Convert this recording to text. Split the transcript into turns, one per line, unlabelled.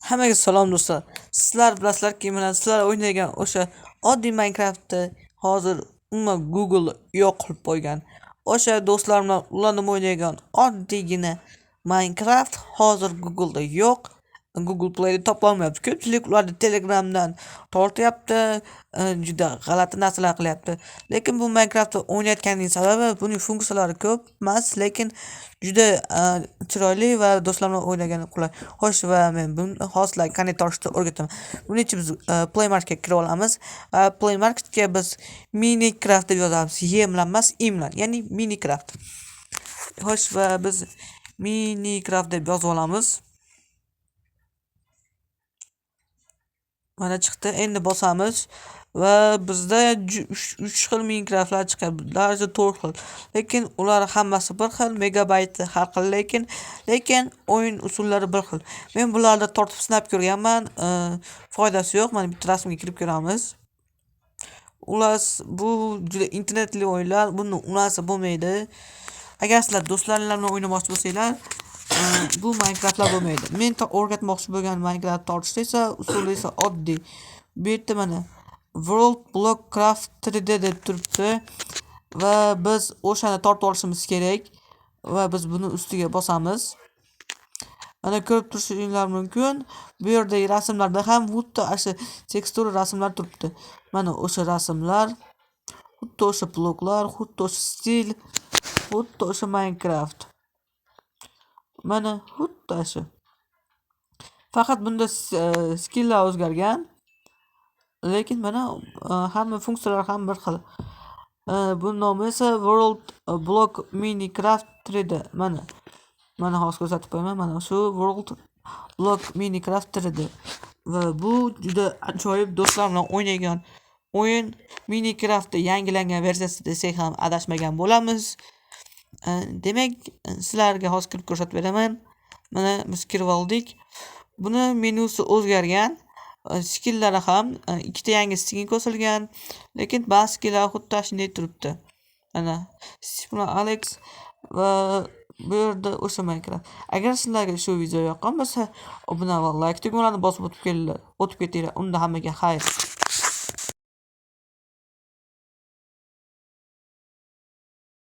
Hammaga salom do'stlar. Sizlar bilasizlarki, mana sizlar o'ynagan o'sha oddiy Minecraftni hozir Google yo'q qilib qo'ygan. O'sha do'stlar bilan ulanib o'ynagan oddiygina Minecraft hozir Google'da yo'q. Google Play'da topolmayapti. Ko'pchilik ularni Telegramdan tortyapti, juda g'alati narsalar qilyapti. Lekin bu Minecraftni o'ynayotganing sababi buning funksiyalari ko'p emas, lekin juda chiroyli va do'stlar bilan o'ynagan qulay. Xo'sh, va men buni hozirlar qanday tortishni o'rgataman. Buning uchun biz Play Marketga kira olamiz. Play Marketga biz Minecraft deb yozamiz. Y bilan emas, I bilan, ya'ni Minecraft. Xo'sh, va biz Minecraft deb yozib olamiz. Mana chiqdi. Endi bosamiz va bizda 3 xil Minecraftlar chiqadi. Darajada 4 xil. Lekin ular hammasi bir xil, megabayt har xil, lekin o'yin usullari bir xil. Men bularni tortib sinab ko'rganman. Foydasi yo'q. Mana bitta rasmga kirib ko'ramiz. Ular bu juda internetli o'yinlar. Buni unasi bo'lmaydi. Agar sizlar do'stlaringiz bilan o'ynamoqchi bo'lsanglar, bu Minecraftlar bo'lmaydi. Men o'rgatmoqchi bo'lgan Minecraft tortishda esa usuli esa oddiy. Bu yerda mana World Block Craft 3D deb turibdi va biz o'shani tortib olishimiz kerak va biz buni ustiga bosamiz. Mana ko'rib turishingiz mumkin. Bu yerdagi rasmlarda ham xuddi o'sha tekstura rasmlar turibdi. Mana o'sha rasmlar, xuddi o'sha bloklar, xuddi o'sha stil, xuddi o'sha Minecraft. Mana xuddi shu. Faqat bunda skilllar o'zgargan. Lekin mana hamma funksiyalar ham bir xil. Bu nomi esa World Block Minecraft 3D. Mana hozir ko'rsatib qo'yaman. Mana shu World Block Minecraft 3D. Va bu juda ajoyib do'stlar bilan o'ynagan o'yin. Minecraftning yangilangan versiyasi desak ham adashmagan bo'lamiz. Demak, sizlarga hozir kirib ko'rsatib beraman. Mana biz kirib oldik. Buni menyusi o'zgargan. Skillari ham ikkita yangi skin qo'shilgan, lekin ba'zi skilllar xuddi shunday turibdi. Mana Stephen Alex va bu yerda o'sha Minecraft. Agar sizlarga shu video yoqqan bo'lsa, obuna va like tugmalarini bosib o'tib ketinglar. Unda hammaga xayr.